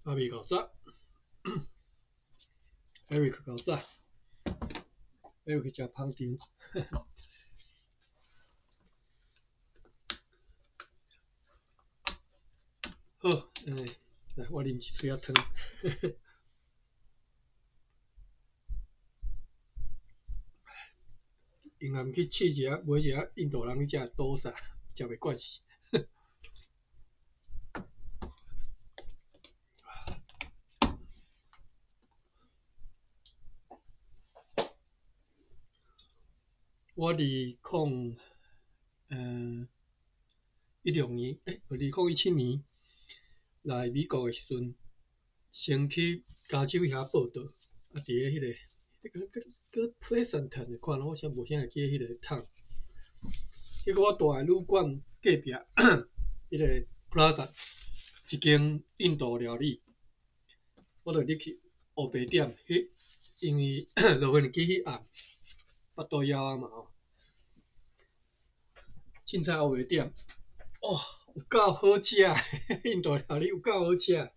阿美搞炸，Eric 搞炸，Eric 食芳肠。好，来我啉一喙仔汤。因暗去试一下，买一下印度人去食多萨，食袂惯死。我2017年来美国的时阵，先去加州遐报道，伫迄个 Pleasanton 款，我现在无啥会记迄个桶。结果我住的旅馆隔壁，迄个 Plaza 一间印度料理，我就入去黑白点，因为落雨日迄暗，腹肚枵啊嘛吼，凊彩黑白点，哇，有够好食的，印度料理有够好食的，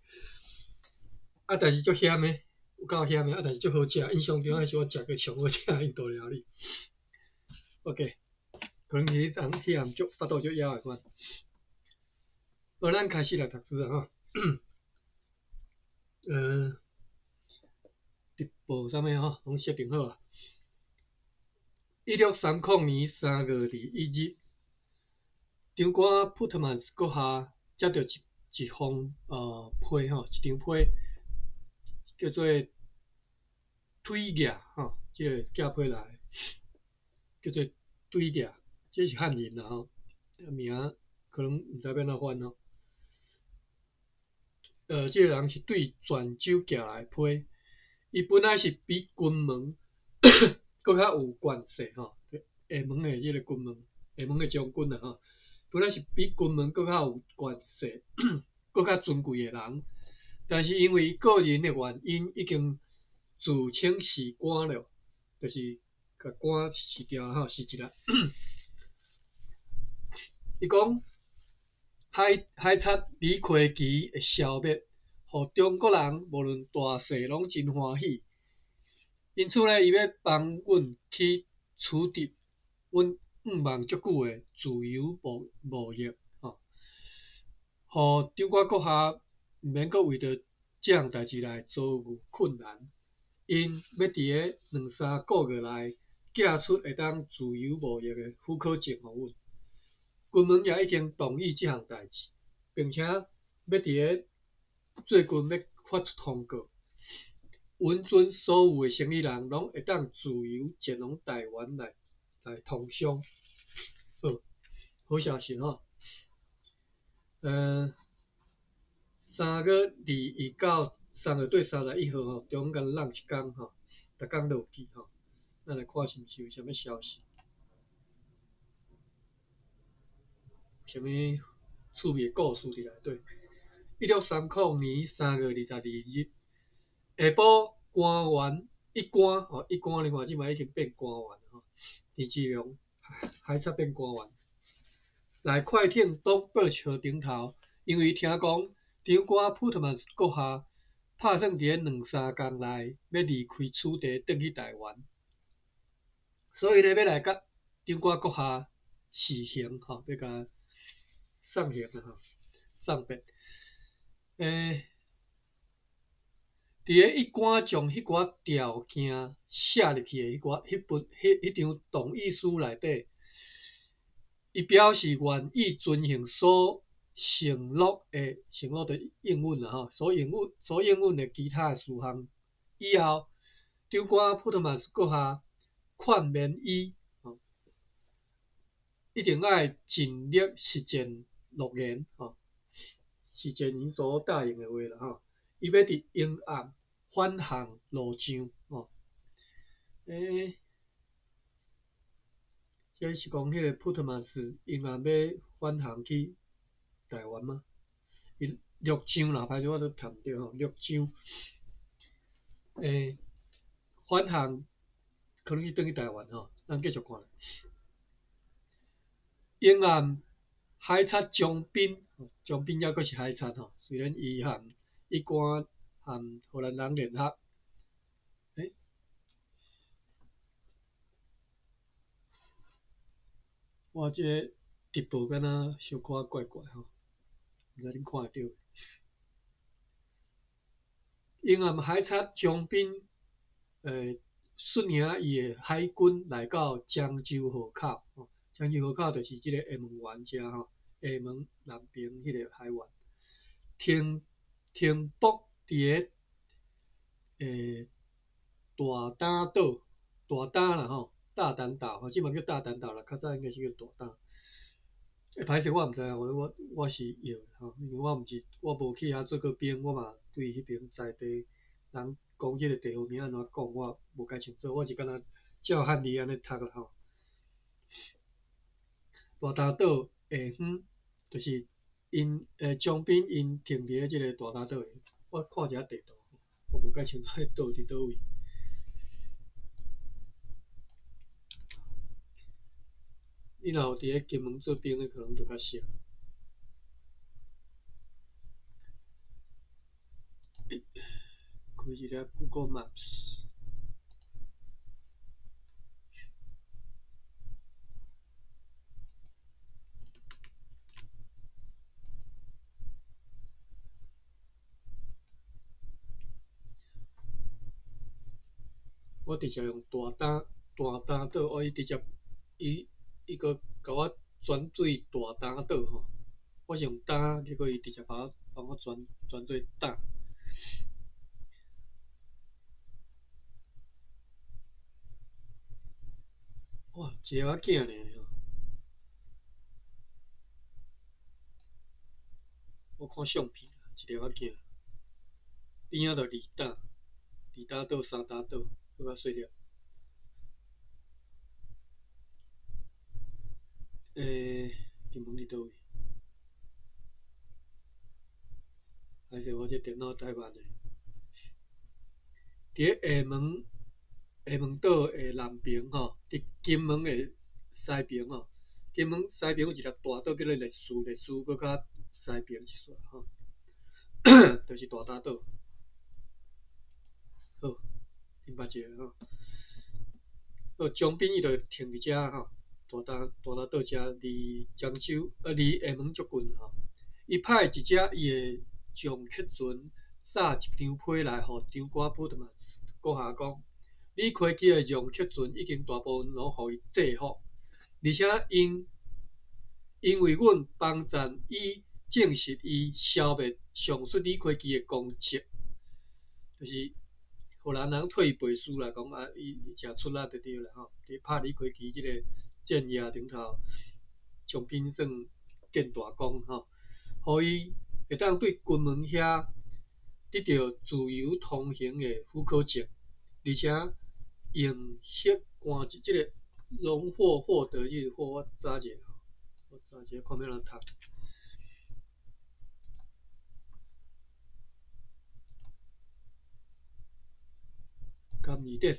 啊，但是足咸的，有够咸的，啊，但是足好食，印象中还是我食过上好食的印度料理。OK， 可能是迄暗腹肚足枵的款。好，咱开始来读书啊吼。直播啥物吼，拢设定好啊。1630年3月21日，长官普特曼斯阁下接到一封批吼，一张批叫做推额吼，即个寄批来叫做推额，这是汉人啦吼，名可能毋知要怎翻吼。这个人是对泉州寄来批，伊本来是比军门搁较有权势吼，厦门的即个军门，厦门的将军啦吼，本来是比军门搁较有权势，搁较尊贵的人，但是因为伊个人的原因，已经自称是官了，就是甲官辞掉啦吼，辞职啦。伊讲海贼李逵旗的消灭，互中国人无论大细拢真欢喜。因此呢，伊要帮阮去取缔阮望足久的自由贸易，吼，互长官阁下毋免阁为着这项代志来遭遇困难。因要伫个2-3个月内寄出会当自由贸易的许可证互阮。军门也已经同意这项代志，并且要伫个最近要发出通告。允准所有的生意人拢会当自由前往台湾来通商。好消息吼。3月21到3月对31号吼，中间让一天吼，逐天都有记吼。咱来看是毋是有啥物消息，啥物趣味的故事伫内底。1630年3月22日下晡，官员一官吼，一官另外即摆已经变官员吼，田志龙海贼变官员，来快艇东伯桥顶头，因为听讲长官普特曼斯阁下打算伫个2-3天内要离开此地，转去台湾，所以呢要来甲长官阁下示刑吼，要甲送刑啊吼，送别。伫个一官将迄寡条件写入去的迄张同意书内底，伊表示愿意遵行所承诺的应允啦吼，所应允的其他的事项以后，长官普特曼斯阁下劝勉伊，一定爱尽力实践诺言吼，实践因所答应的话啦吼。伊要伫阴暗返航路上吼，这是讲迄个普特曼斯阴暗要返航去台湾吗？伊陆上啦，歹势我都读毋对吼，陆上，返航可能是转去台湾吼，咱继续看。阴暗海贼江彬，江彬抑阁是海贼吼，虽然伊伊官和荷兰人联合。我这直播敢若小可怪怪吼，毋知恁看会到。英含海贼将兵，率领伊的海军来到漳州河口。漳州河口就是即个厦门湾遮吼，厦门南边迄个海湾。停泊伫个大胆岛，大胆啦吼，大胆岛，即嘛叫大胆岛啦，较早应该是叫大胆。歹势我毋知影，我是摇吼，因为我无去遐做过兵，我嘛对迄边在地人讲即个地方名安怎讲，我无介清楚，我是敢若照汉字安尼读啦吼。大胆岛下方就是因将兵因停伫即个大胆岛，我看一下地图，我无介清楚迄岛伫倒位。你若有伫咧金门做兵的，可能就较熟。开一个 Google Maps。我直接用大胆岛，伊直接伊个甲我转做大胆岛吼。我是用胆，结果伊直接帮我转做胆。哇，一个仔囝尔。我看相片，一个仔囝，边仔就二胆岛、三胆岛，搁较细粒。金门伫倒位？还是我这电脑太慢咧？伫厦门岛的南边吼，伫金门的西边吼，金门西边有一粒大岛叫做烈屿，烈屿搁较西边一撮吼，就是大胆岛。好，另捌一个吼。好，将兵伊就停伫遮吼，大胆岛遮，离漳州离厦门足近吼。伊派一只伊的撞客船撒一张批来，互张寡布特曼阁下讲，李逵基的撞客船已经大部分拢互伊制服，而且因为阮帮战以证实伊消灭上述李逵基的功绩，就是荷兰人退役背书啦，讲啊，伊诚出力就对啦吼，伫拍李逵基即个战役顶头，将兵算建大功吼，互伊会当对军门遐得到自由通行的许可证，而且用迄官即个荣获得即个获，我查者看要怎读。甘义典，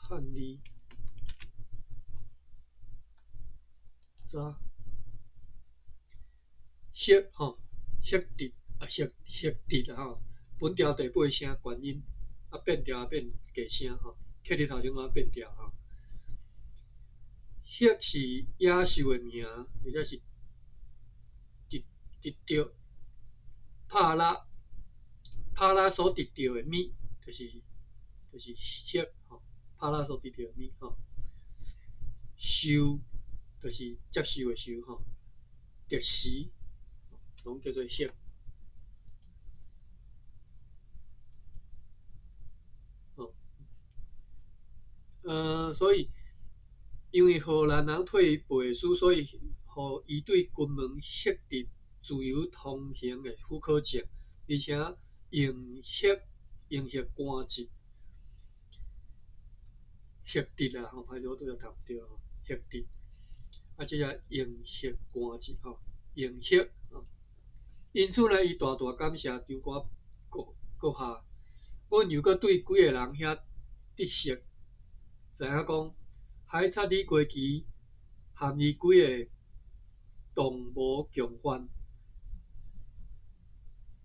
汉字查赫吼，赫直啦吼，本调第八声关音，啊变调啊变假声吼，克伫头前嘛变调吼。赫是野兽的名，或者是得到帕拉所得到的物，就是赫吼，帕拉所得到的物吼。兽就是接受的受吼，特时拢叫做赫。所以因为荷兰人退背书，所以互伊对军门设立自由通行的许可证，而且用官职，赫直啦吼，歹势我拄则读毋对吼，赫直，啊，即个用官职吼，用吼，因此呢，伊大感谢张寡阁下，阮又阁对几个人遐得悉，知影讲海贼李逵基含伊几个同谋共犯，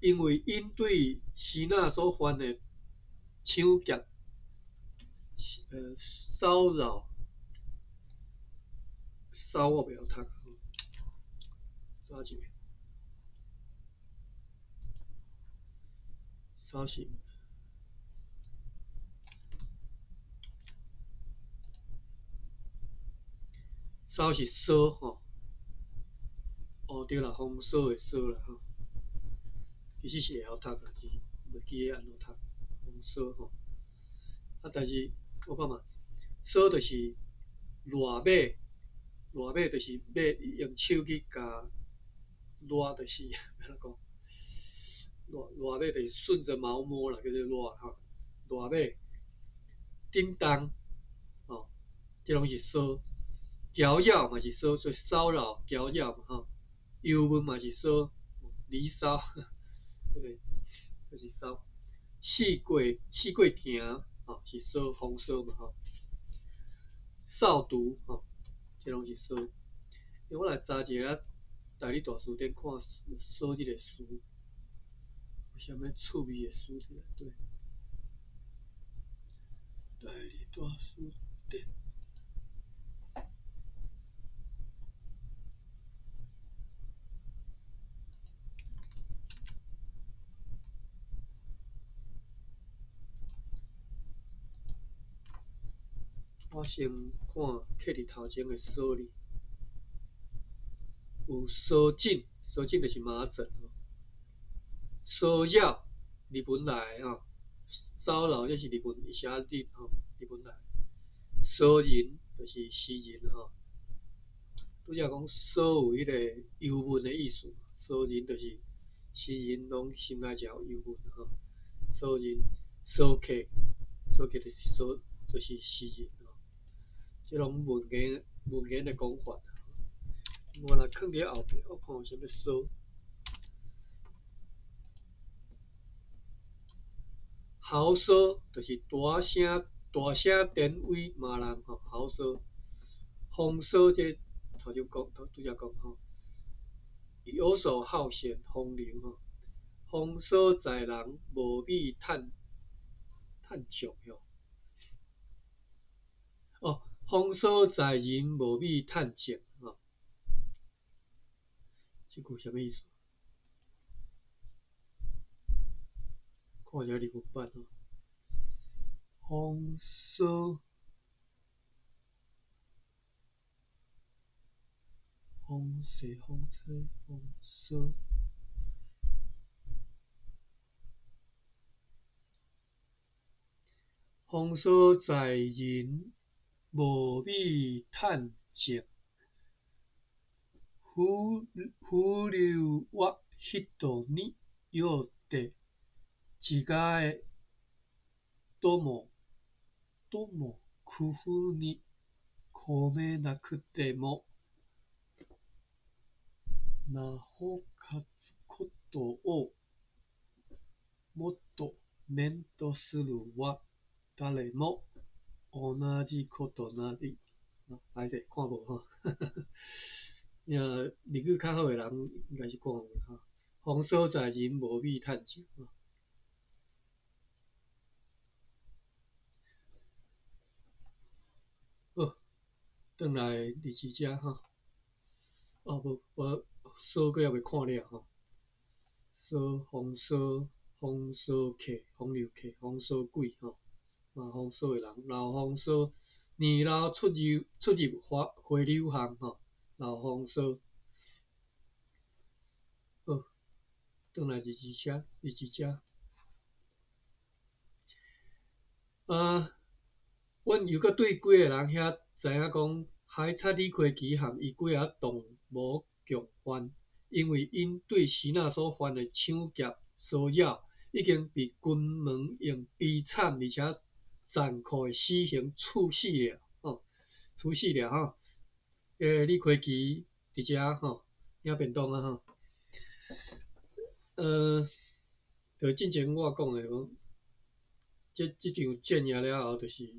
因为因对希那所犯的抢劫、骚扰、我袂晓读，查一下，骚是骚是骚吼，哦对啦，风骚的骚啦吼，其实是会晓读啦，是袂记安怎读，风骚吼，啊但是我看嘛，骚就是赖马，赖马就是马用手去甲赖，就是安怎讲？赖马就是顺着毛摸啦，叫做赖哈，赖马叮当哦，这拢是骚，搅扰嘛是骚，所以骚扰、搅扰嘛吼，幽闷嘛是骚，离骚，对，就是骚，试过行吼是骚，风骚嘛吼，扫毒吼，这拢是骚。我来查一下大理大书店看骚这个词，有啥物趣味的词伫内底？大理大书店。我先看刻伫头前的骚字，有骚疹，骚疹就是麻疹吼。骚扰，日本来的吼，骚扰这是日本写日吼，日本来。骚人就是诗人吼，拄则讲骚有迄个忧闷的意思，骚人就是诗人拢心内诚有忧闷吼。骚人、骚客，骚客就是骚，就是诗人吼。这拢文言的讲法。我来放伫后壁，我看有啥物骚。豪骚就是大声典韦骂人吼，豪骚。风骚这头拄则讲吼，游手好闲、风流吼。风骚在人，无米趁酱哟。哦，风骚在人，无米趁酱吼。这句啥物意思？看一下日文版吼。风骚。风势、风吹、风骚，风骚在人，无米趁酱。浮流我人によって自我へども工夫に込めなくてもなおかつことをもっと面とするは誰も同じことなり。歹势看无吼，日语较好的人应该是看有吼。风骚在人，无米趁酱。好，转来第四只吼。哦无，我骚过还未看了吼。骚、风骚、风骚客、风流客、风骚鬼吼，嘛风骚的人，老风骚，年老出入回流行吼，老风骚。好，转来第二只。阮又搁对几个人遐知影讲，海贼李逵奇含伊几啊同谋共犯，因为因对希那所犯的抢劫、骚扰，已经被军门用悲惨而且残酷的死刑处死了吼。李逵奇伫遮吼，领便当啊吼。就之前我讲的讲，这场战役了后，就是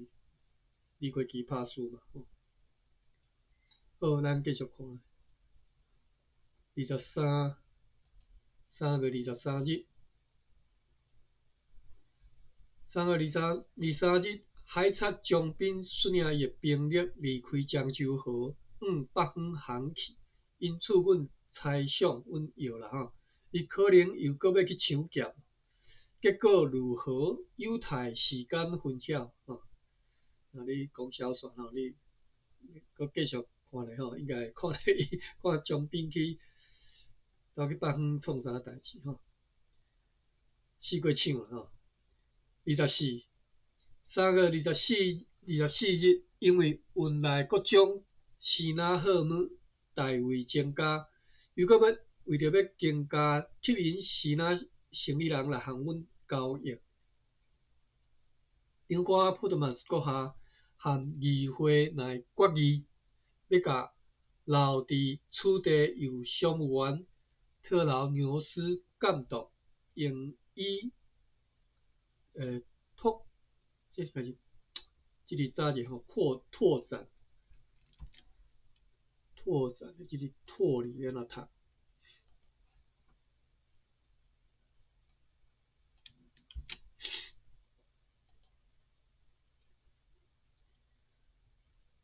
李逵奇拍输嘛。好，咱继续看。3月23日， 3月23日，海贼将兵率领伊的兵力离开漳州河，往北方航去。因此，阮猜想，阮摇啦吼，伊可能又搁要去抢劫。结果如何？有待时间分晓。吼，那你讲小说吼，你搁继续看咧吼，应该会看咧伊看将兵去走去北方创啥代志吼，死过抢啦吼。24 3月24日，因为运来各种支那货物大为增加，又搁要为着要增加吸引支那生意人来向阮交易。长官普特曼斯阁下和议会内决议，要甲留伫此地由商务员特劳纽斯监督，用以这个是这个早者吼拓展的这个拓里面啊读。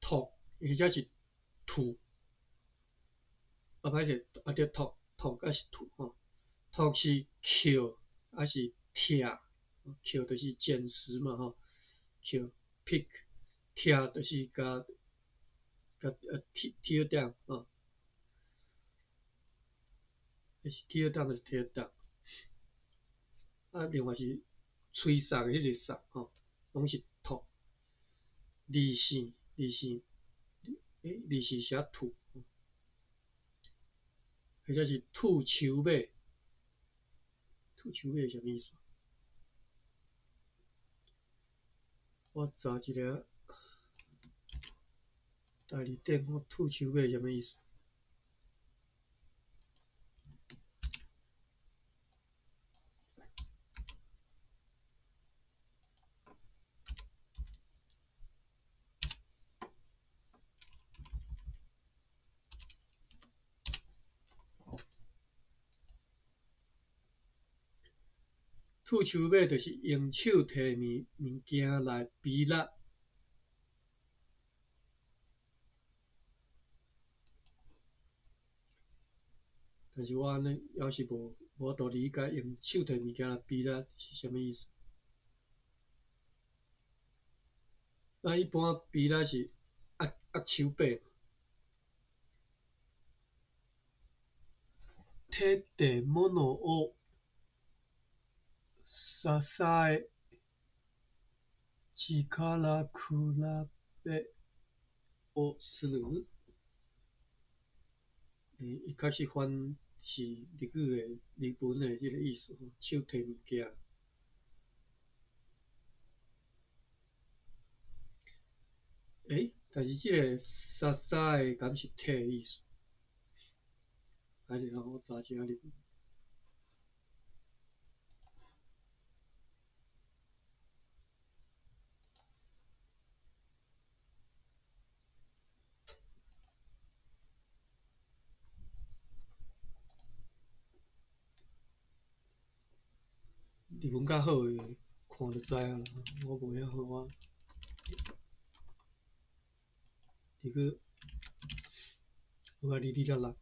拓或者是兔，歹势着拓还是兔吼？拓是捡还是摕？捡就是捡拾嘛吼，捡 pick， 摕就是甲tear down 吼，还是 tear down 还是 tear down？ 啊，另外是吹哨的迄个哨吼，拢是拓。24写兔，或者是兔球马，兔球马是啥物意思？我查一下，代理店看兔球马是啥物意思？兔球马就是用手摕物件来比勒。但是我安尼还是无法度理解用手摕物件来比勒是啥物意思。咱一般比勒是握手把。摕地物を支え力比べをする。伊确实翻是日语的日文的即个意思，手摕物件。但是即个支え敢是摕的意思？还是我查一下日文。日文较好诶，看就知啊啦。我无遐好，我日语我甲哩哩啦啦。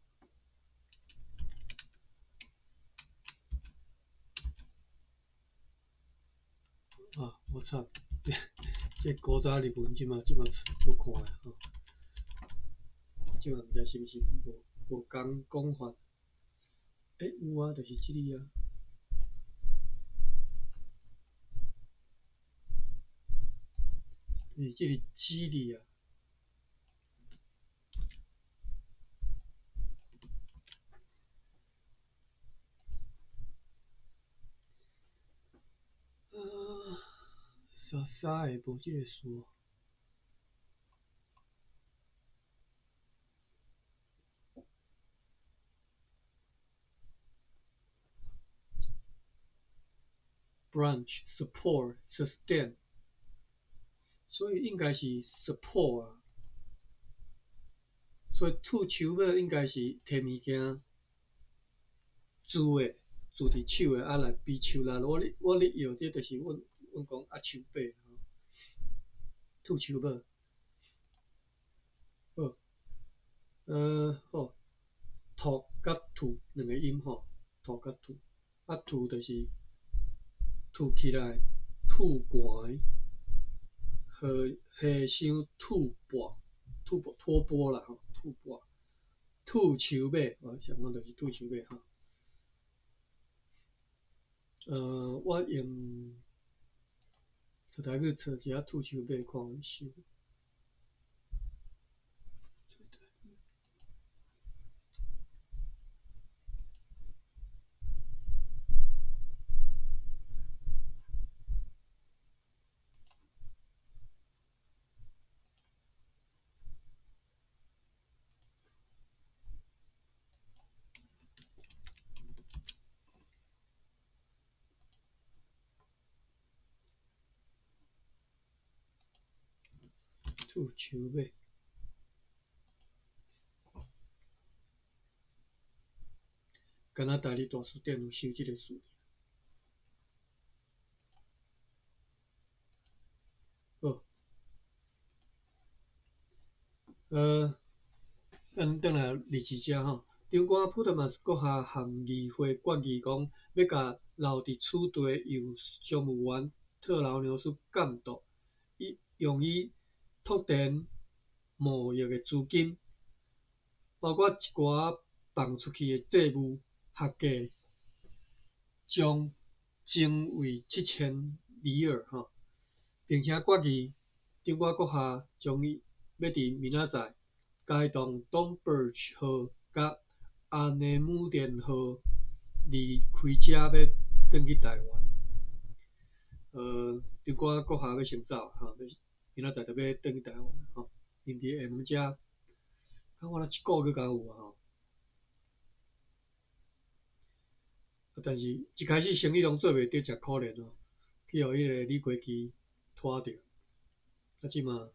啊！我操！这古早日文即马无看啊吼，即马毋知是毋是无共讲法。有啊，就是即个啊。就是即个指字啊。支え无即个词。branch support sustain， 所以应该是 support 啊。所以兔手马应该是摕物件拄伫手的，啊来比手力。我咧摇这就是阮讲鸭树尾，兔树尾，好，好，兔甲兔两个音吼，兔甲兔，啊兔就是凸起来，吐寒，和尚吐蕃，吐蕃啦吼，吐蕃，兔树尾，上讲就是兔树尾吼。我用出台语找一下兔树尾看有想。兔树尾，敢若台里大书店有收即个书。好，咱转来历史遮吼，中国普特曼斯阁下向议会决议讲，要甲留伫厝地由商务员特劳牛斯监督，用以拓展贸易的资金，包括一寡放出去的债务，合计将增为7000里尔吼，并且决议中国国下将要伫明仔载开动东 Birch 号甲阿内姆连号离开者要转去台湾。中国国下要先走吼，明仔载就要转去台湾吼，因伫厦门遮，我若一个月敢有啊吼。但是一开始生意拢做袂得，诚可怜哦，去互迄个李圭基拖着，啊，即嘛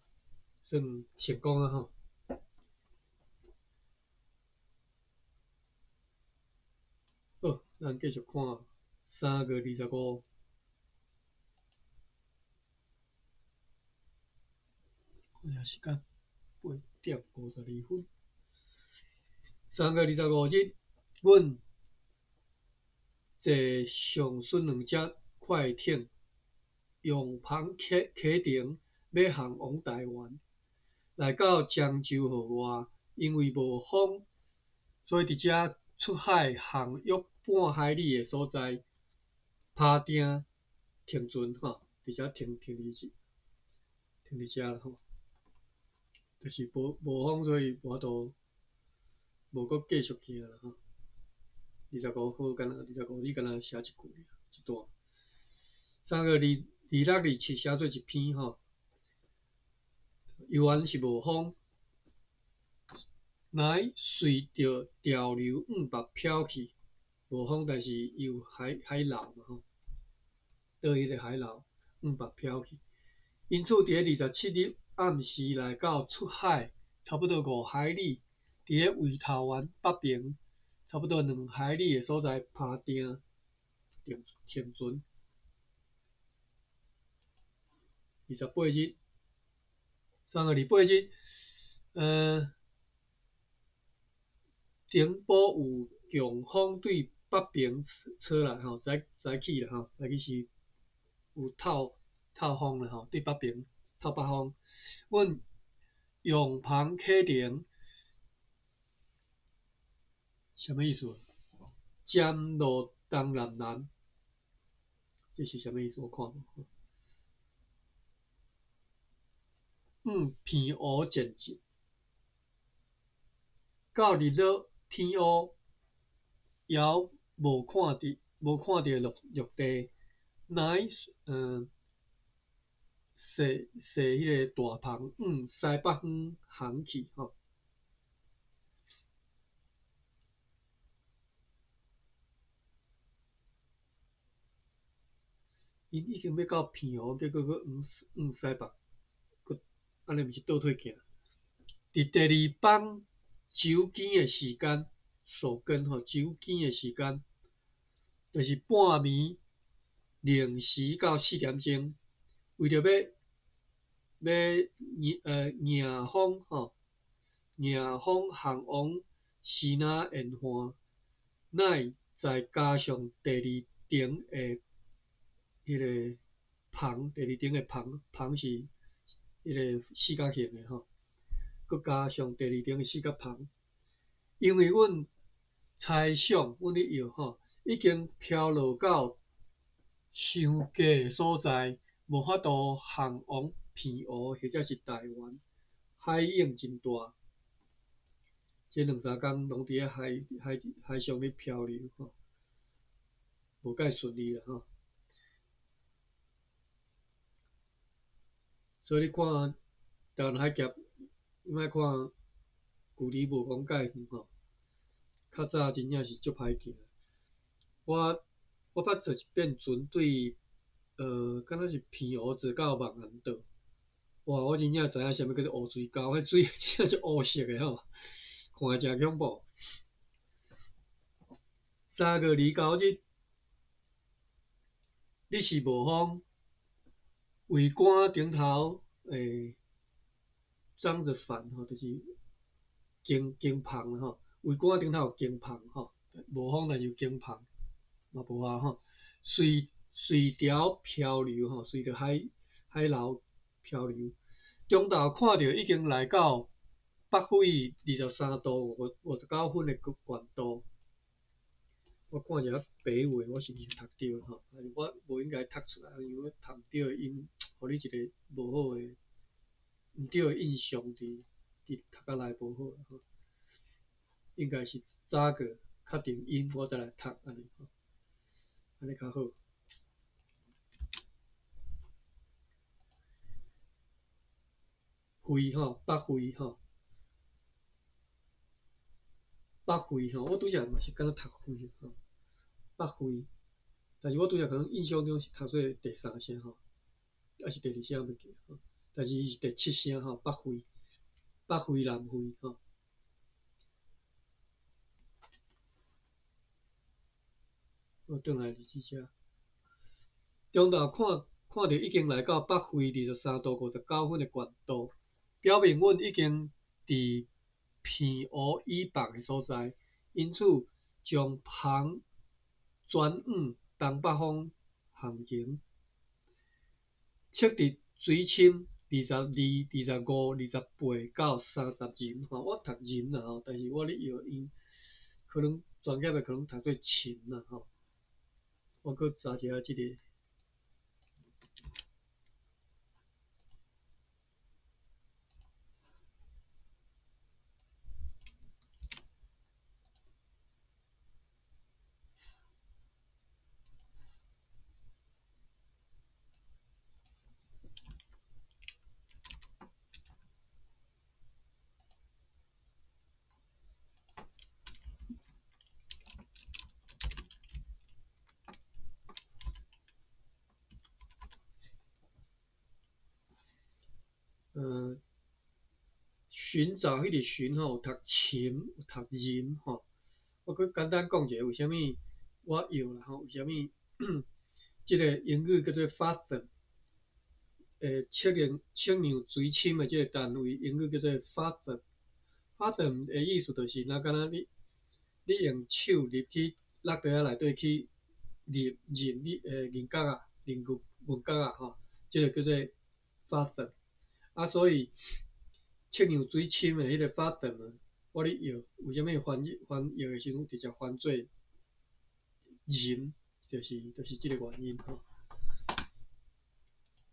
算成功啊吼。好，咱继续看3月25，看下时间8:52。3月25日，阮坐上顺两只快艇，用旁启程要航往台湾，来到漳州河外，因为无风，所以伫遮出海航约半海里的所在趴定停船吼，伫遮停伫遮吼，就是无风，所以无法度无搁继续行啦吼。25号敢若25日敢若写一句一段。3月26、27写做一篇吼，游玩是无风，来随着潮流白飘去，无风，但是有海浪嘛吼，倒迄个海浪白飘去。因此，伫咧27日暗时来到出海差不多5海里，伫咧围头湾北边差不多2海里的所在趴定停船。28日，3月28日，顶部有强风对北边吹来吼，早起啦吼，早起是有透风啦吼，对北边透北风。阮用旁启程，什么意思？尖路东南，这是什么意思？我看片乌渐进，到日落天乌，遥无看到陆地，乃坐迄个大篷往西北方航去吼。因已经要到片湖，结果佫往西北，佫安尼毋是倒退行。伫第二班周更的时间，周更的时间，就是半暝0时到4点钟，为着迎访项王施那宴会，乃再加上第二层的迄个棚，第二层的棚是迄个四角形的吼，佮加上第二层的四角棚，因为阮猜想，阮咧摇吼，已经飘落到伤低的所在，无法度项王偏湖或者是台湾，海影真大，这2、3工拢伫咧海上咧漂流吼，无介顺利啦吼。所以你看台湾海峡，你莫看距离无讲介远吼，较早真正是足歹行。我捌坐一遍船对，敢若是偏湖坐到望安岛，哇！我真正知影啥物叫做乌水沟，迄水真正是乌色的吼，看真恐怖。3月29日，你是无风，桅杆顶头张着帆吼，就是经篷吼，桅杆顶头有经篷吼，无风但是有经篷，嘛无啊吼，随潮漂流吼，随着海流漂流，中昼看到已经来到北纬23度59分的悬度。我看一下白话，我是毋是读对吼？我无应该读出来，因为我读对的音，互你一个无好的、毋对的印象伫读起来无好吼。应该是早个确定音，我再来读安尼吼，安尼较好。会吼，北会吼，北会吼，我拄则嘛是敢若读会吼，北会，但是我拄则可能印象中是读做第3声吼，还是第2声袂记吼，但是伊是第7声吼，北会、南会吼。我转来日志遮，中昼看到已经来到北纬23度59分的悬度，表明阮已经伫偏湖以北的所在，因此将帆转往东北方航行，测得水深22、25、28到30人吼，我读人啦吼，但是我咧摇音，可能专业的可能读做深啦吼。我搁查一下即个。寻找迄个寻吼，有读深，有读仁吼。我搁简单讲者，为虾米我摇啦吼？为虾米即个英语叫做 fathom， 测量水深的即个单位，英语叫做 fathom。fathom 的意思就是，若敢若你用手入去落地仔内底去认角啊，认角啊吼，即个叫做 fathom。啊，所以测量水深的迄个 fathom， 我咧摇，为虾米翻译的时阵直接翻做仁，就是即个原因吼。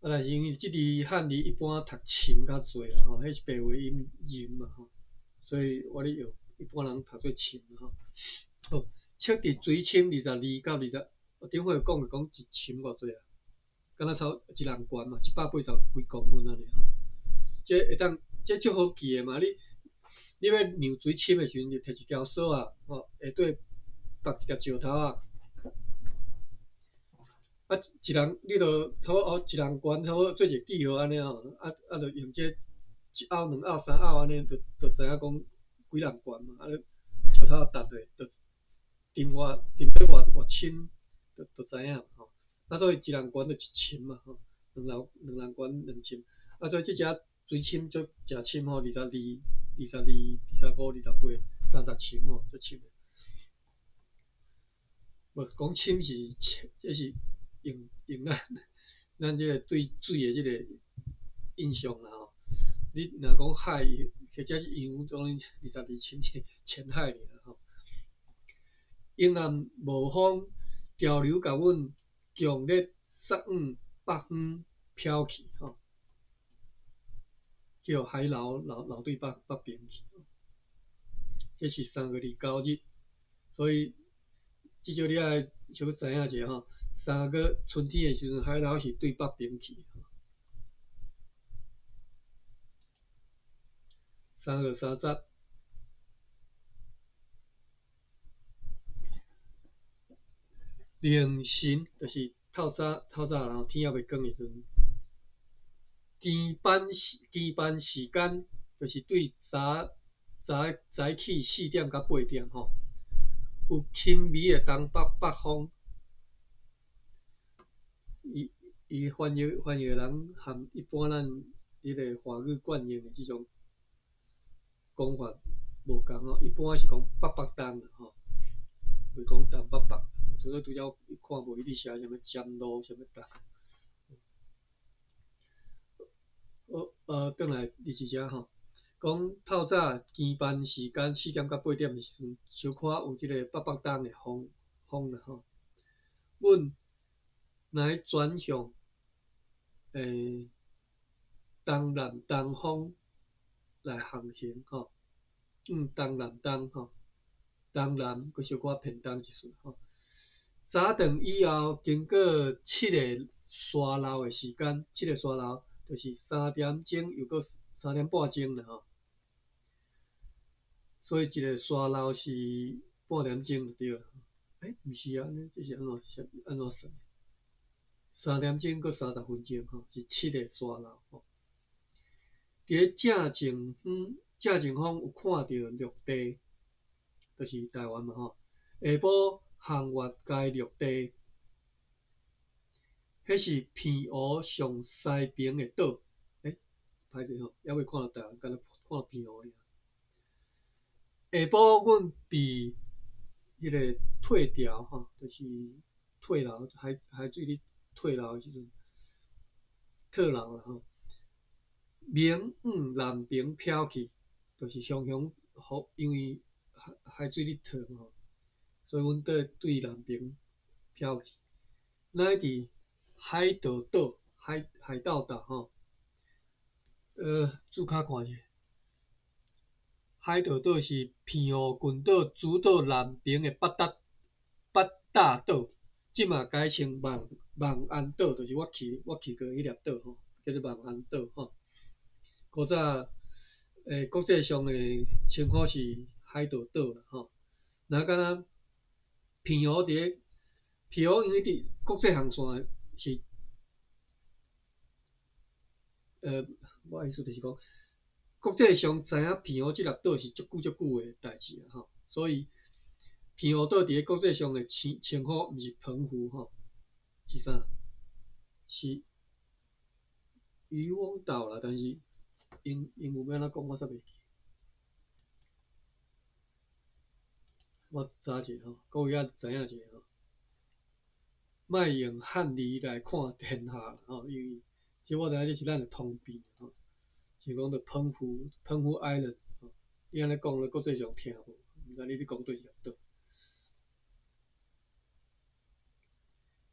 啊，但是因为即字汉字一般读深较济啦吼，迄是白话音仁嘛吼，所以我咧摇，一般人读做深吼。好，测得水深22到20，我顶会讲一深偌济啊？敢若超一人悬嘛，180几公分安尼吼。这会当，这足好记的嘛，你要量水深的时阵，就摕一条索啊，吼，下底绑一条石头啊。啊，一人你著差不多一人悬，差不多做一个记号安尼吼，就用这1凹、2凹、3凹安尼，就知影讲几人悬嘛。啊，石头搭落，就沉要偌深，就知影吼。所以一人悬就一深嘛，吼，两人悬2深，所以即只水深就诚深吼，22、25、28、30深吼，足深诶。无讲深是，这是用咱即个对水诶即个印象啦吼。你若讲海或者是洋，当然22深是浅海尔吼。永南无风，潮流甲阮强烈杀往北方飘去吼，叫海流流对北边去。这是3月29日，所以至少你爱小可知影一下吼，3月春天诶时阵，海流是对北边去。3月30，凌晨就是透早然后天还未光诶时阵，更班时间就是对早起4点到8点吼，有轻微诶东北风，伊翻译诶人含一般咱迄个华语惯用诶即种讲法无共吼，一般是讲北东啦吼，袂讲东北。除了拄则看无伊咧写啥物尖路啥物东。转来第2只吼，讲透早更班时间4点到8点诶时阵，小可有即个北东诶风啦吼。阮来转向东南东风来航行吼，东南东吼，东南佮小可偏东一丝吼。早顿以后，经过7个沙漏诶时间，7个沙漏就是3点钟又搁3点半钟啦吼。所以一个沙漏是半点钟就对了。毋是啊，这是安怎算？3点钟搁30分钟吼，是7个沙漏吼。伫正前方有看到陆地，就是台湾嘛吼。下晡航越界陆地，迄是偏湖上西边的岛。歹势吼，还未看到台湾，敢若看到偏湖尔。下晡阮被迄个退潮吼，就是退潮海水咧退潮的时阵，退潮啦吼，明往南边飘去，就是常常因为海水咧退嘛吼，所以阮对南边飘去。咱伫海盗岛吼，注脚看者。海盗岛是偏湖群岛主岛南边的北大岛，即马改称望安岛，就是我去过迄粒岛吼，叫做望安岛吼。古早国际上的称呼是海盗岛啦吼。若敢若偏湖因为伫国际航线是我意思就是讲。国际上知影偏湖即粒岛是足久诶代志啦吼，所以偏湖岛伫咧国际上诶称呼毋是澎湖吼，是啥？是渔翁岛啦，但是英文要安怎讲我煞袂记。我查者吼，各位仔知影者吼，莫用汉字来看天下啦吼，因为即我知影这是咱诶通病吼。是讲着澎湖 Islands 吼，你安尼讲咧国际上听无，毋知你咧讲对一粒岛。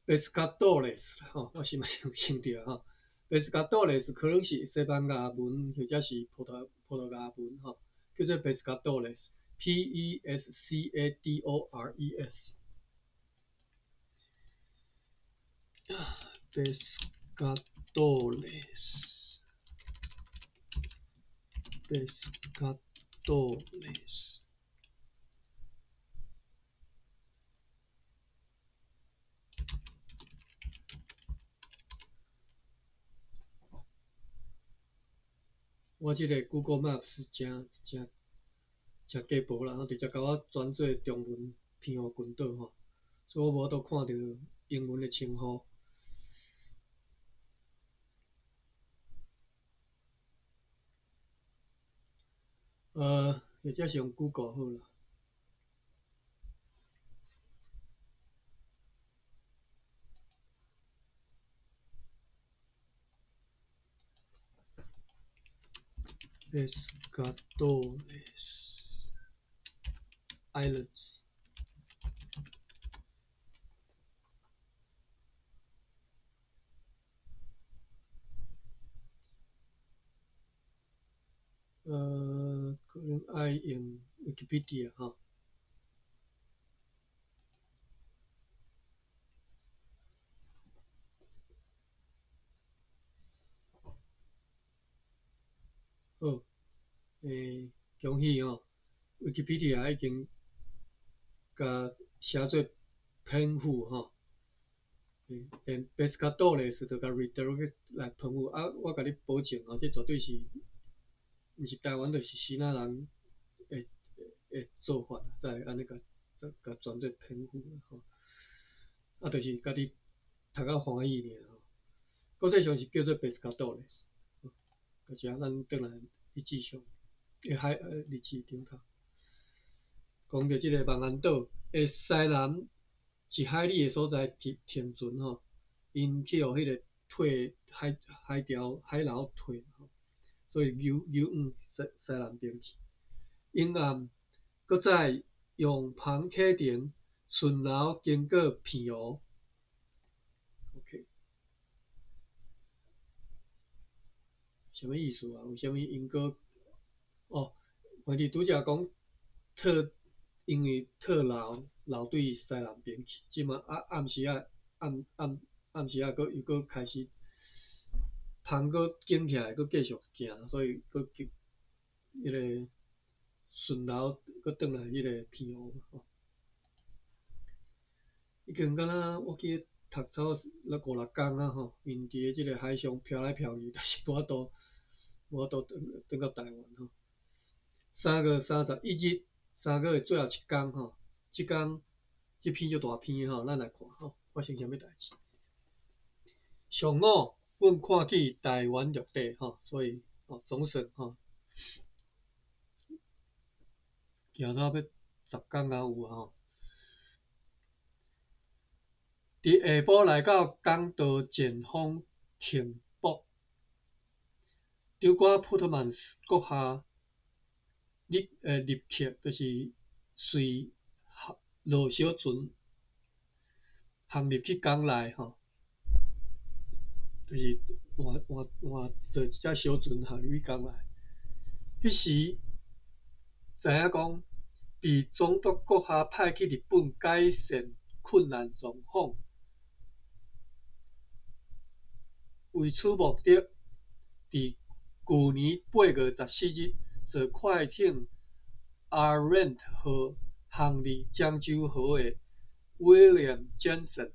Pescadores 吼，我是嘛想着吼，Pescadores 可能是西班牙文或者是葡萄牙文吼，叫做 Pescadores。Pescadores。我即个 Google Maps 真假薄啦，直接甲我转做中文偏湖群岛吼，所以我无法度看到英文的称呼。或者是用 Google 好啦。Pescadores Islands。可能爱用 Wikipedia 哈。好，恭喜吼 ，Wikipedia 已经甲写做喷户吼，连 Pescadores 都甲 redirect 来喷户啊！我甲你保证吼，这绝对是，毋是台湾就是新仔人诶做法，才会安尼甲转做喷户吼。啊，就是家己读啊欢喜尔吼。国际上是叫做 Pescadores，而且咱转来历史上，历史顶头，讲到即个望安岛诶西南1海里诶所在停船吼，因去互迄个退海流退吼，所以游往西南边去。沿岸搁再用旁启程，顺流经过片湖。OK， 什么意思啊？为什么因搁哦？反正拄则讲因为流对西南边去，即马暗时又搁开始风搁紧起来，搁继续行，所以搁迄个顺流搁转来迄个片湖吼。已经敢若我记得读差5、6工啊吼，因伫即个海上飘来飘去，但是无法度转到台湾吼。3月31日，3月最后一工吼，即篇就大篇吼，咱来看吼发生啥物代志。上午，阮看见台湾陆地吼，所以总算吼，行到要10工啊有啊吼。伫下晡来到港岛前方停泊，丢瓜普特曼斯阁下入客，就是随落小船行入去港内吼，就是换坐一只小船行入去港内。迄时知影讲，被总督阁下派去日本改善困难状况，为此目的，伫旧年8月14日，坐快艇 Arendt 号航入漳州河的 William Jensen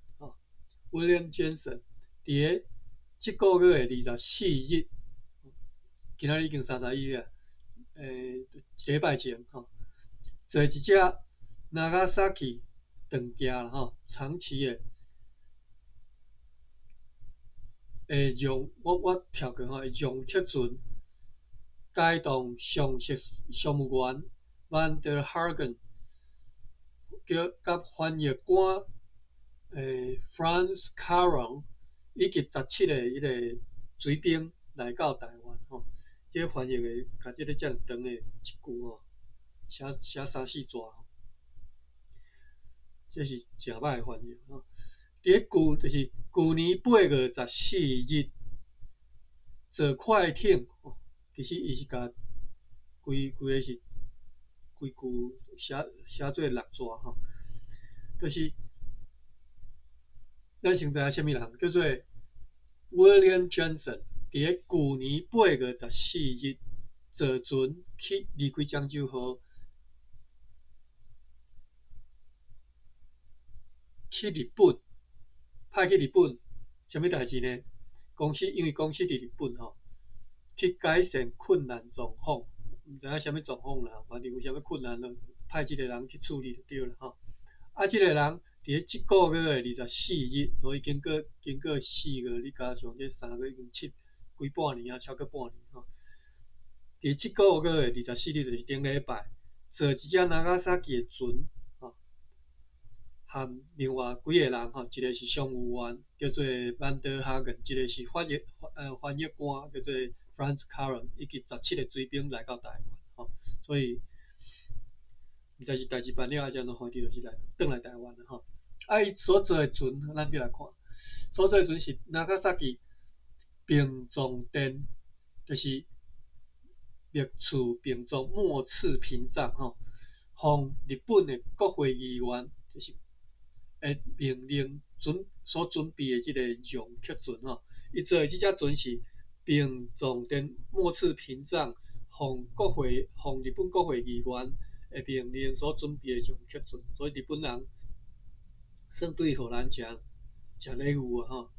伫即个月的24日，今仔日已经31日啊，一礼拜前吼，坐一只 Nagasaki 长架吼，长期的我跳过吼，用铁船改动上务员 Van der Hagen 甲翻译官Franz Caron 以及17个迄个水兵来到台湾吼。这翻译的，甲这个遮长的一句吼，写3、4纸吼，这是真歹的翻译吼。就是旧年8月14日，坐快艇，其实伊是甲规个是规句写做6纸吼，就是咱先知影什么人叫做 William Jensen， 伫旧年8月14日坐船离开漳州河去日本，派去日本，什么代志呢？因为公司伫日本吼，去改善困难状况，毋知影什么状况啦，反正有啥物困难，派即个人去处理就对了吼。啊，即个人伫即个月的24日，所以经过4月，你加上这3个月，已经几半年啊，超过半年吼。伫即个月24日就是顶礼拜，坐一只长崎的船，吼，和另外几个人吼，一个是商务员叫做 Vanderhagen， 一个是翻译官叫做 Franz Karen， 以及17个水兵来到台湾，吼，所以毋知是代志办了还是安怎，反正就是转来台湾了吼。啊，伊所坐的船，咱要来看，所坐的船是长崎平藏殿，就是密处平藏末次屏障吼，奉日本的国会议员就是命令所准备的即个容客船吼，伊坐的即只船是平藏殿末次屏障，奉日本国会议员的命令所准备的容客船，所以日本人算对荷兰诚礼遇啊吼。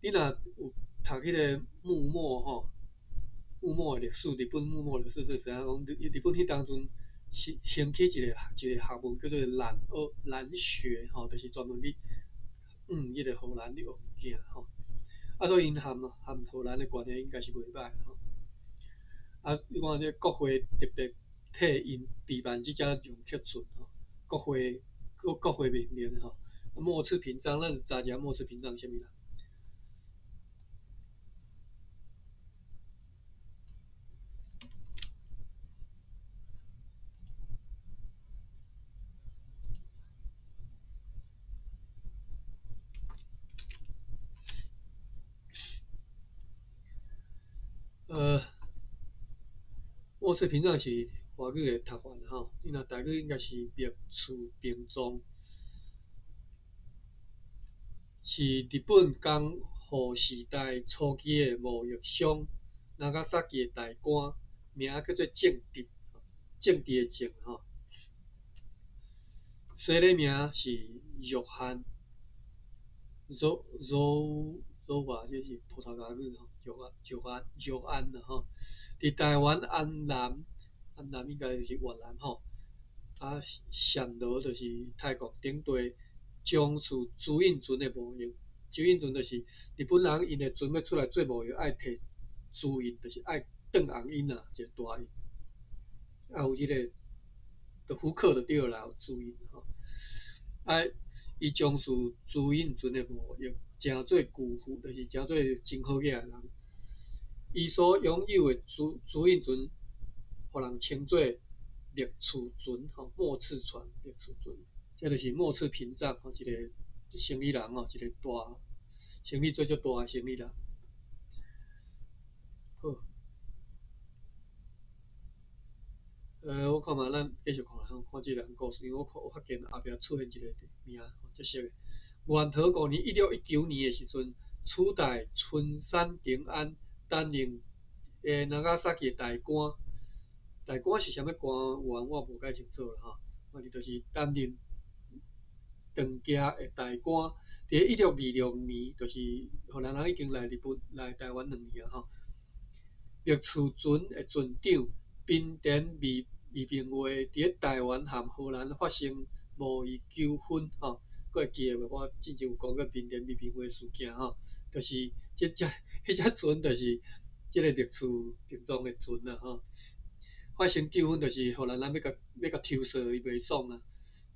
你若有读迄个幕末吼，幕末的历史，日本幕末历史，就知影讲日本迄当阵兴起一个学问叫做兰学吼，就是专门咧迄个荷兰咧学物件吼。啊，所以因和荷兰的关系应该是袂歹吼。啊，你看这国会特别替因备办即只容客船吼，国会命令吼。末次屏障，咱查一下末次屏障是啥物啦？末次屏障是华语的读法吼，你若台语应该是密处屏障，是日本江户时代初期的贸易商长崎的大官，名叫做政治的政吼，西礼名是约翰Zowa，这是葡萄牙语吼，约安啦吼，伫台湾安南应该就是越南吼，啊暹罗就是泰国顶地从事租运船的贸易，租运船就是日本人因的船要出来做贸易，爱摕租运，就是爱转红印啊，一个大印，啊有即个的福克就对啦，有租运吼，啊伊从事租运船的贸易，诚做巨富，就是诚做真好嘅人。伊所拥有的租运船，互人称作密处船吼，末次船、密处船，这就是末次屏障吼，一个生意人吼，一个大生意做足大的生意人。好，我看嘛，咱继续看看这个人故事，因为我发现后壁出现一个名，这些个。元和五年1619年的时阵，初代春山平安担任长崎的大官。大官是啥物官员，我无解清楚啦吼。反正就是担任长家的大官。伫1626年，就是荷兰人已经来台湾2年啊吼。密处船的船长滨田美平会伫台湾和荷兰发生贸易纠纷吼。各会记得无？我之前有讲过滨田美平会事件吼，就是迄只船就是即个密处屏障的船啦吼。发生纠纷就是荷兰人要甲抽唆伊袂爽啊，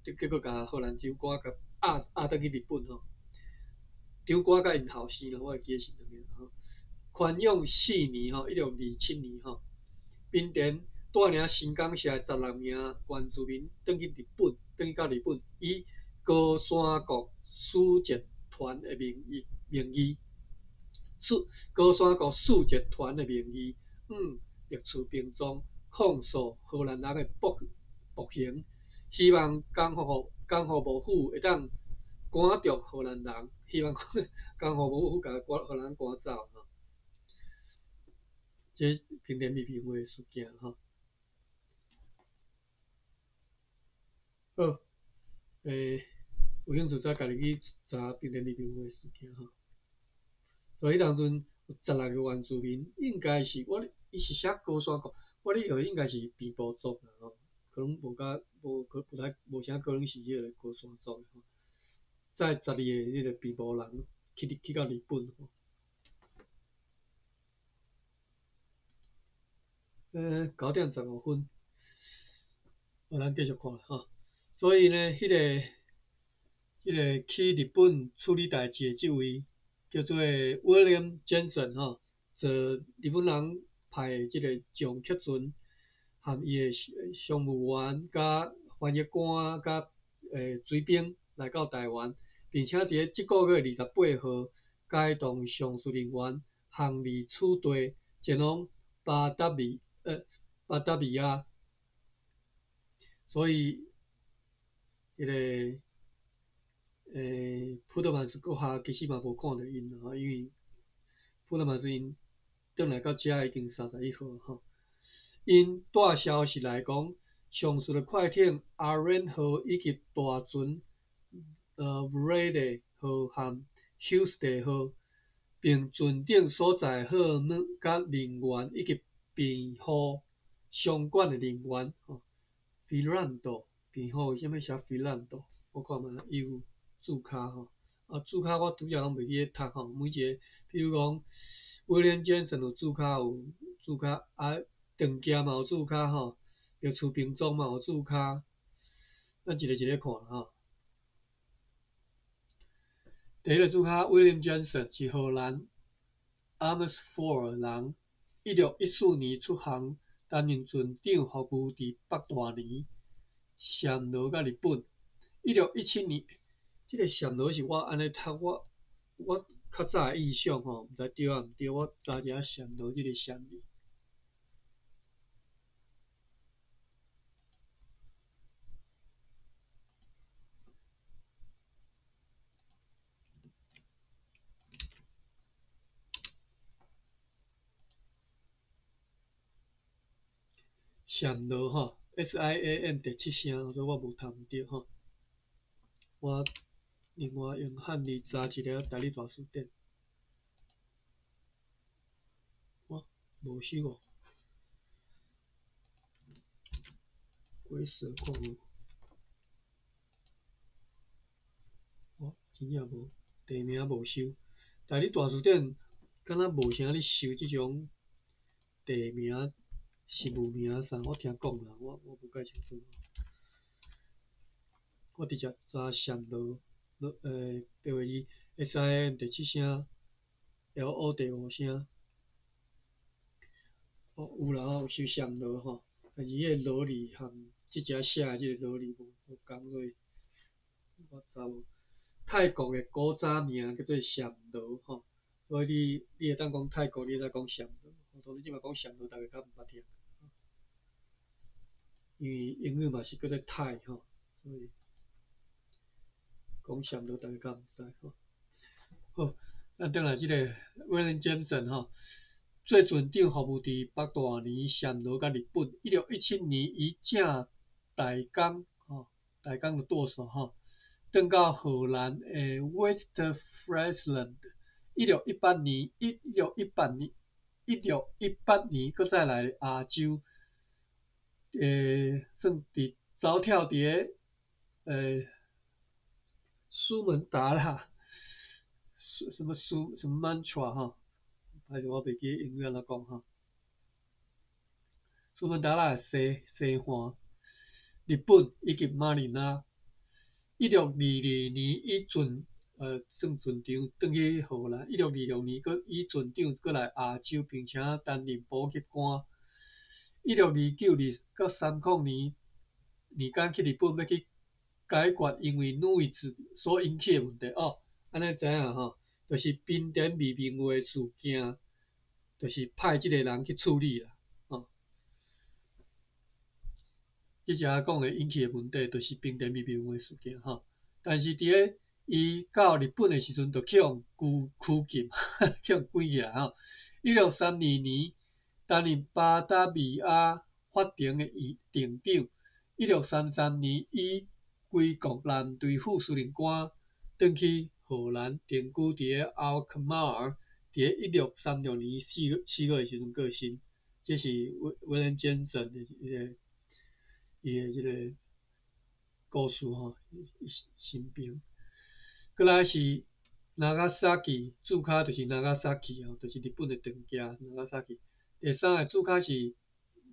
结果甲荷兰长官甲押倒去日本吼。长官甲因后生啦，我会记得是啥物吼。宽永4年吼，1627年吼，滨田带领新港社16名原住民转去到日本，以高山国使节团的名义，高山国使节团的名义，密处屏障控诉荷兰人的暴行，希望江户幕府会当赶逐荷兰人，希望江户幕府甲荷兰人赶走吼。这平田美平会事件吼。好，有兴趣再家己去查平田美平会事件吼。所以当阵有16个原住民，应该是伊是写高山国，我咧学应该是平埔族啦吼，可能无啥可能是迄个高山族吼。在12个迄个平埔人去到日本吼。9:15，咱继续看吼。所以呢，去日本处理代志的这位叫做 William Jensen 吼，做日本人派的这个蒋克群和伊的商务员、甲翻译官、甲水兵来到台湾，并且伫即个月28号解冻上述人员，行李取缔前往巴达米亚，所以迄个普特曼斯阁下其实嘛无看到因啦，因为普特曼斯因转来到遮已经31号吼。因带消息来讲，上述的快艇阿伦号以及大船Vrede 号和 Houston 号，并船顶所载货物甲人员以及庇护相关的人员吼。菲兰多庇护为什么写菲兰多？我看嘛，伊有注卡吼。注卡我拄则拢袂记咧读吼，每一个，比如讲威廉简森有注卡，邓家嘛有注卡吼，着厝平庄嘛有注卡，咱一个一个看吼。第一个注卡威廉简森是荷兰 Amersfoort 人，1614年出航，担任船长服务伫北大年，暹罗甲日本。1617年，这个暹罗是我安尼读我较早的印象吼，毋知对啊毋对，我查一下暹罗这个暹字。暹罗吼 ，SIAM 第7声，所以我无读毋对吼。我另外用汉字查一个大理大词典。无收哦，鬼蛇矿物，真正无，地名无收。大理大词典敢若无啥咧收即种地名、事物名啥，我听讲啦，我无介清楚。我直接查暹罗，白话字 SIM 第7声 ，LO 第5声。有啦，有收暹罗吼，但是迄个罗字和即只写的即个罗字无共，所以我查无。泰国的古早名叫做暹罗吼，所以你会当讲泰国，你会当讲暹罗。当然即马讲暹罗，大家较毋捌听，因为英语嘛是叫做泰吼，所以讲暹罗大家较毋知吼。好，咱转来即个 William Jameson 吼。做船长服务伫北大年、暹罗甲日本。1617年伊正大港大港的舵手吼，转到荷兰的 West-Friesland。1618年，搁再来亚洲，算伫走跳伫苏门答腊，什么曼彻吼。还是我袂记英语安怎讲吼。苏门答腊西岸、日本以及马尼拉。1622年以船算船长转去荷兰。1626年搁以船长搁来亚洲，并且担任补给官。1629年到30年间去日本要去解决因为女位子所引起的问题安尼知影吼，就是滨田美明会事件。就是派即个人去处理啦，即只讲的引起的问题，就是滨田美明会事件但是伫咧伊到日本的时阵，就去互拘禁，去互关起来1632年担任巴达米亚法庭的庭长。1633年以归国舰队副司令官转去荷兰定居伫咧奥克马尔。伫1636年4月时阵过身，这是威廉简森的伊的即个故事吼，生平。过来是Nagasaki，注卡就是 Nagasaki 就是日本的长家 Nagasaki。第3个注卡是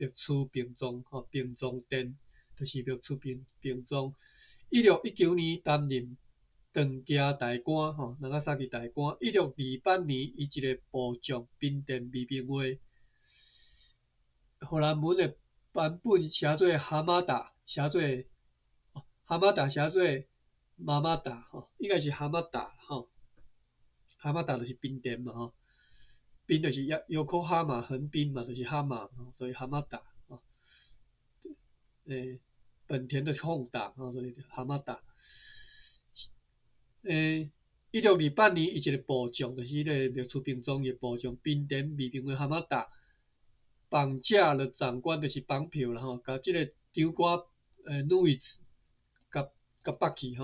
灭处平庄平庄殿，就是灭处平庄。1619年担任长崎大官长崎大官。1628年伊一个部长滨田美兵卫，荷兰文的版本写做蛤蟆达，写做蛤蟆达写做妈妈达应该是蛤蟆达蛤蟆达就是滨田嘛滨就是Yokohama横滨嘛，就是蛤蟆所以蛤蟆达本田的Honda所以蛤蟆达。1628年伊一个部长，就是迄个灭处平庄的部长滨田美兵卫蛤蟆达绑架了长官，就是绑票啦甲即个长官女子甲绑去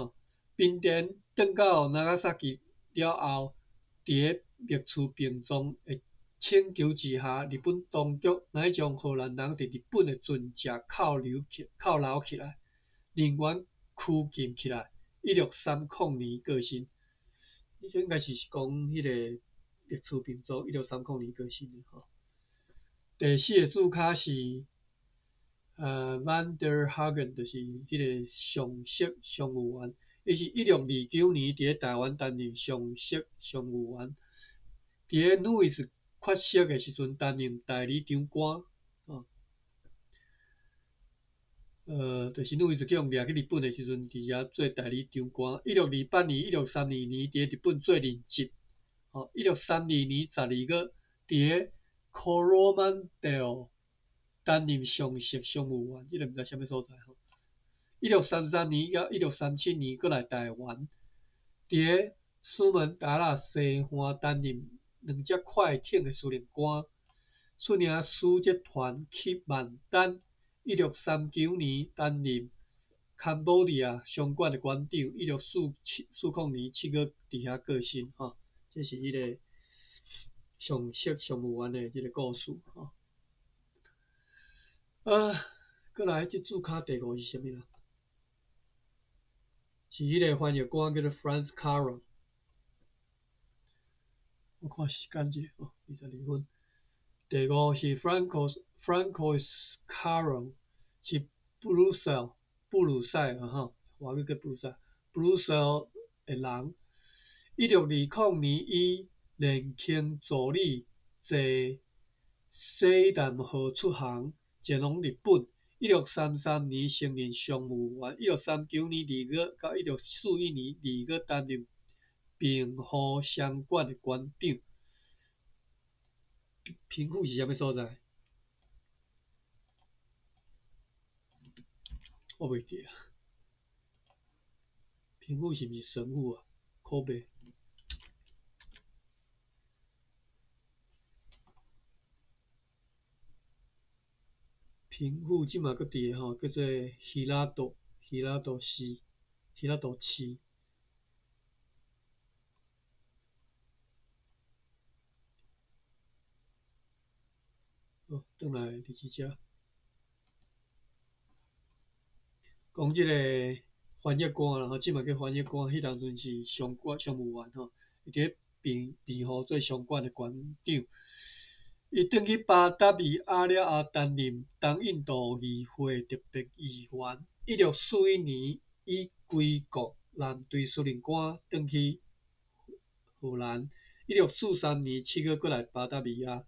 滨田转到长崎了后，伫个灭处平庄的请求之下，日本当局乃将荷兰人伫日本的船只扣留起来，人员拘禁起来。1630年过身，这应该是讲迄个灭处平庄1630年过身的第4个注脚是Van der Hagen， 就是迄个上席商务员，伊是1629年伫台湾担任上席商务员，伫个路易斯缺席的时阵担任代理长官就是路易斯叫掠去日本的时阵，伫遐做代理长官。1628年、1632年伫日本做任职，1632年12月伫个 Coromandel 担任上席商务员，这个毋知啥物所在1633年到1637年过来台湾，伫个苏门答腊西岸担任2只快艇的司令官，出领使节团去曼丹。1639年担任柬埔寨商馆的馆长，1640年7月伫遐过身这是迄个上席商务员的迄个故事过来这注脚第5是啥物啦？是迄个翻译官叫做 Franz Karen。我看时间者22分。第5是 Francois Caron， 是布鲁塞华语叫布鲁塞的人。1620年以年轻助理坐西南号出航，前往日本。1633年升任商务员。1639年2月到1641年2月担任平和商馆的馆长。平户是啥物所在？我袂记啊。平户是毋是神户啊？靠北。平户即嘛佫伫叫做希拉多市。转来第几只？讲即个翻译官啦，即嘛叫翻译官，迄当阵是商务员伊伫平和做商馆的馆长。伊转去巴达维亚了后，担任东印度议会特别议员。1641年以归国舰队司令官转去荷兰。1643年7月过来巴达维亚。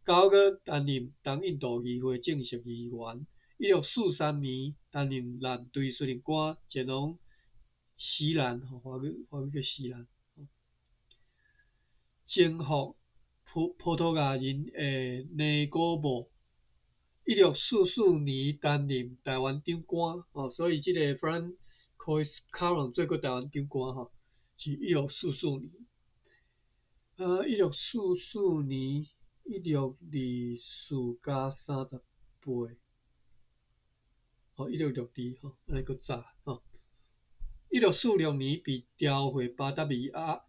9月担任东印度议会正式议员。1643年担任舰队司令官，前往西兰华语叫西兰，征服葡萄牙人的内古堡。1644年担任台湾长官所以即个 Francois Caron 做过台湾长官是1644年。1644年1624加38。1662安尼佫早1646年被调回巴达维亚，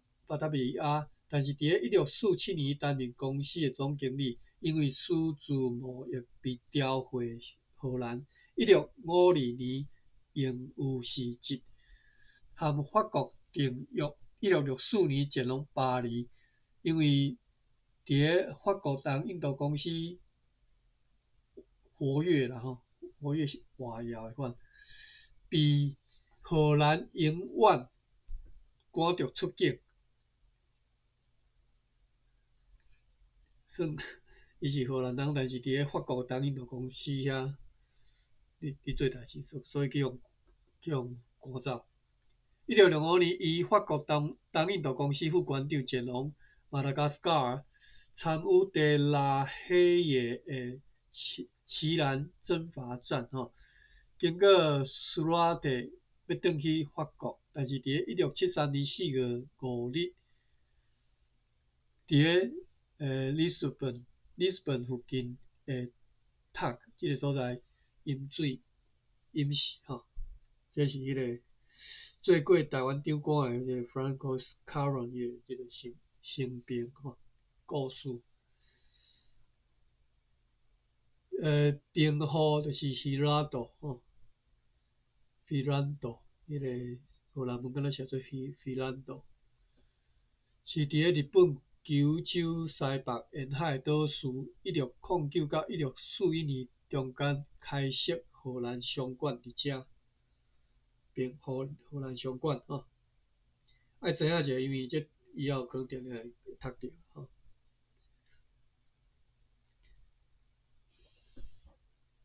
但是伫个1647年担任公司的总经理，因为私自贸易被调回荷兰。1652年应有事职，和法国订约。1664年前往巴黎，因为伫个法国东印度公司活跃啦吼，活跃活跃的款，被荷兰永远赶着出境，算伊是荷兰人，但是伫咧法国东印度公司遐，伫做代志，所以叫赶走。1605年，以法国东印度公司副馆长前往马达加斯加尔参与德拉黑耶的奇兰征伐战吼。经过苏拉特要转去法国，但是伫咧1673年4月5日，伫咧里斯本附近诶塔即个所在淹死吼。这是迄个做过台湾长官的迄个 Francois Caron 迄个生平吼故事。兵号就是希拉多吼，菲兰多，迄个荷兰文敢若写做菲兰多，是伫咧日本九州西北沿海岛屿1609到1641年中间开设荷兰商馆伫遮。荷兰商馆吼，爱知影者，因为这以后可能定定会读到吼。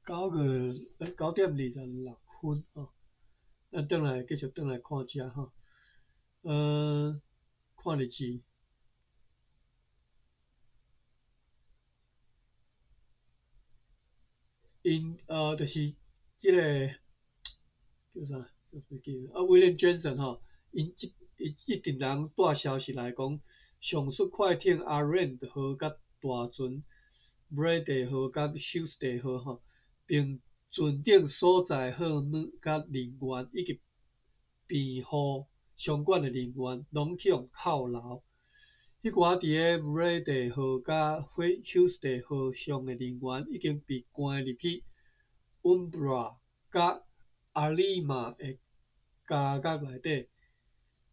9:26吼，咱继续转来看遮吼，看日志，因就是即个叫啥？威廉 Johnson 吼，因一定人带消息来讲，上述快艇阿兰号甲大船 Brady 号甲 Houston 号吼，并船顶所在号码甲人员以及庇护相关的人员拢向扣留。迄寡伫咧 Brady 号甲 Houston 号上的人员已经被关入去 Umbra 甲阿里玛的监狱内底。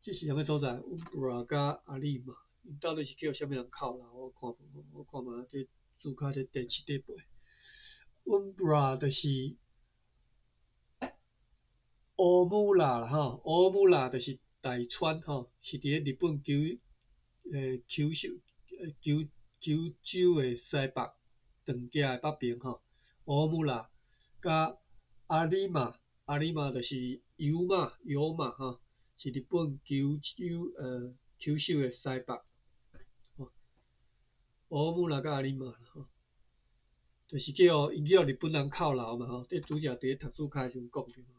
这是啥物所在 ？Umbra 甲阿里玛，因到底是叫啥物人扣留？我看嘛，这注脚这第7、第8。Umbra 就是乌姆拉啦吼，乌姆拉就是大川吼，是伫咧日本九州的西北长家的北边吼。乌姆拉甲阿里玛就是油马吼，是日本九州的西北。乌姆拉甲阿里玛吼，就是因叫日本人扣留嘛吼。这拄则伫咧读书会时阵讲着讲。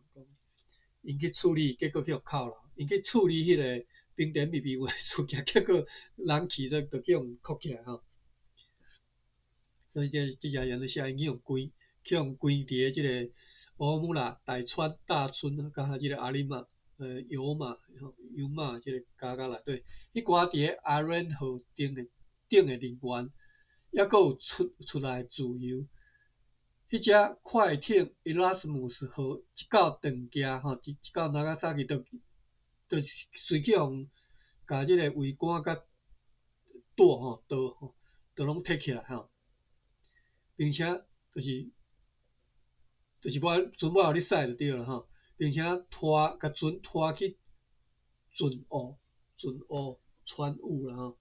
因去处理，结果去互扣留。因去处理迄个冰点秘密的事件，结果人去咗就去互扣起来吼。所以这则人咧写，因去互关伫咧即个乌姆拉、大川、甲即个阿里玛、油马即个家内底，迄寡伫咧阿兰号顶的人员，抑阁有出来自由。迄只快艇伊拉斯姆斯号一到长家吼，一到那加萨基，就随去互甲即个桅杆甲舵都拢摕起来吼，并且就是船我互你驶就对了吼，并且甲船拖去船坞啦吼。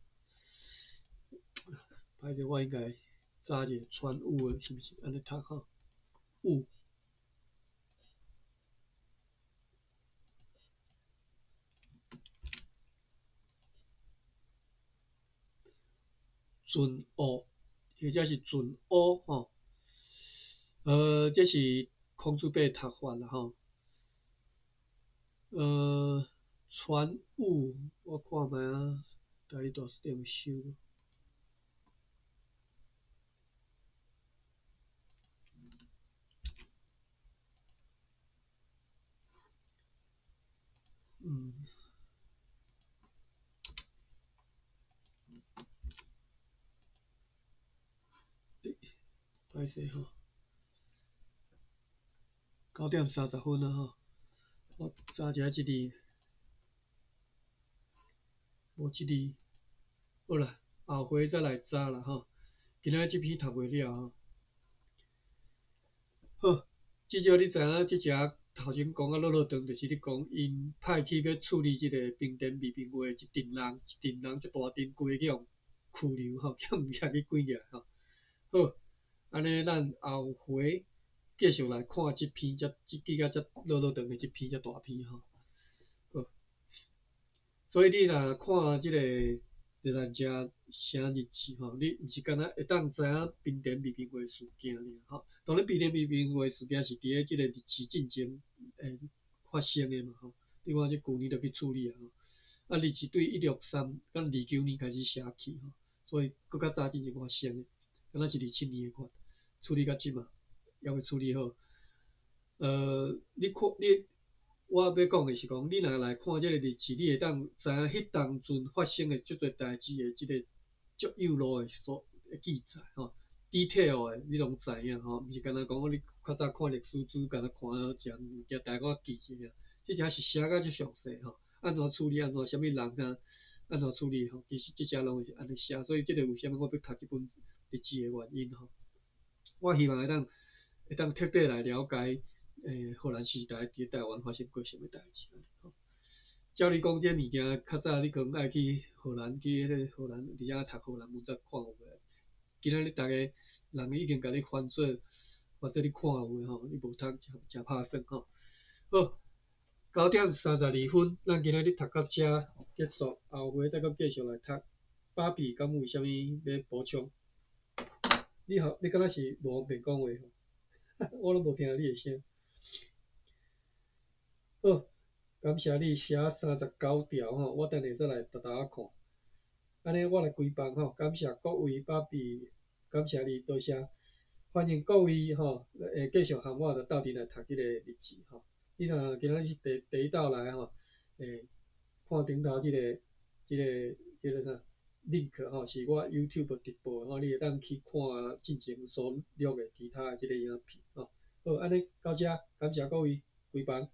歹势，我应该查者船坞的是毋是安尼读吼？坞。船坞，或者是船坞吼。这是空字辈读法啦吼。船坞，我看觅啊，台语大词典有收。歹势吼，9:30啊吼，我查一下即字，无即字，好啦，后回再来查啦吼。今仔即篇读袂了吼。好，至少你知影即只头前讲啊落落长，就是你讲因派去要处理即个冰电微冰话，一阵人一大阵规去用驱流吼，叫毋才去关起来吼。好，安尼咱后回继续来看即篇即几啊只落落长的即篇遮大篇吼。好，所以你若看即个日咱遮写日志吼，你毋是干那会当知影冰点微冰话事件尔吼。当然，冰点微冰话事件是伫咧即个日志进前发生的嘛吼。你看即旧年就去处理啊吼。啊，日志对163到29年开始写起吼，所以搁较早之前发生的，敢若是27年的款，处理到即嘛，还未处理好。你看你。我要讲的是讲，你若来看即个日志，你会当知影迄当阵发生的足侪代志的即个足幼路的记载吼，detail 的你拢知影吼，毋是干那讲你较早看历史书，干那看了一物件大概记一下，即只是写甲足详细吼，安怎处理安怎，啥物人怎安怎处理吼，其实即只拢是安尼写，所以即个为虾米我要读即本日志的原因吼，我希望会当彻底来了解。荷兰时代伫台湾发生过啥物代志？照你讲这物件，较早你可能爱去荷兰，去迄个荷兰，而且读荷兰文才看有诶。今仔日逐个人已经甲你翻做你看有诶吼，你无通真拍算吼。好，9:32，咱今仔日读到遮结束，后回再搁继续来读。芭比敢有啥物要补充？你敢若是无方便讲话吼，我拢无听你诶声。好，感谢你写39条吼，我等下再来逐逐看。安尼我来规范吼，感谢各位爸比，感谢你，多谢。欢迎各位吼，继续和我到底来读即个日志吼。你若今仔日第一道来吼，看顶头即个叫做啥 link 吼，是我 YouTube 直播吼，你会当去看进前所录的其他的即个影片吼。好，安尼到遮，感谢各位，规范。